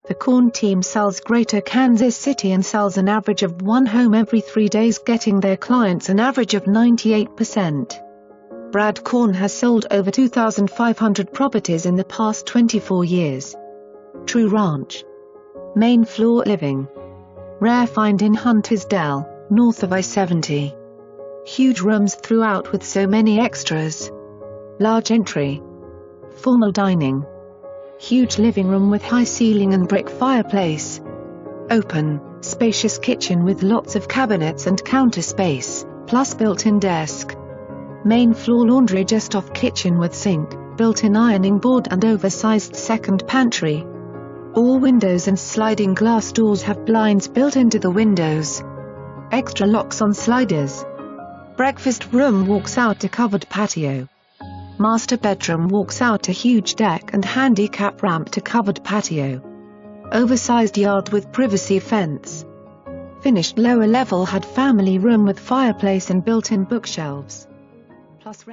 The Korn team sells Greater Kansas City and sells an average of one home every 3 days, getting their clients an average of 98%. Brad Korn has sold over 2,500 properties in the past 24 years. True Ranch. Main floor living. Rare find in Hunter's Dell, north of I-70. Huge rooms throughout with so many extras. Large entry. Formal dining. Huge living room with high ceiling and brick fireplace. Open, spacious kitchen with lots of cabinets and counter space, plus built-in desk. Main floor laundry just off kitchen with sink, built-in ironing board and oversized second pantry. All windows and sliding glass doors have blinds built into the windows. Extra locks on sliders. Breakfast room walks out to covered patio. Master bedroom walks out to huge deck and handicap ramp to covered patio. Oversized yard with privacy fence. Finished lower level had family room with fireplace and built-in bookshelves. Plus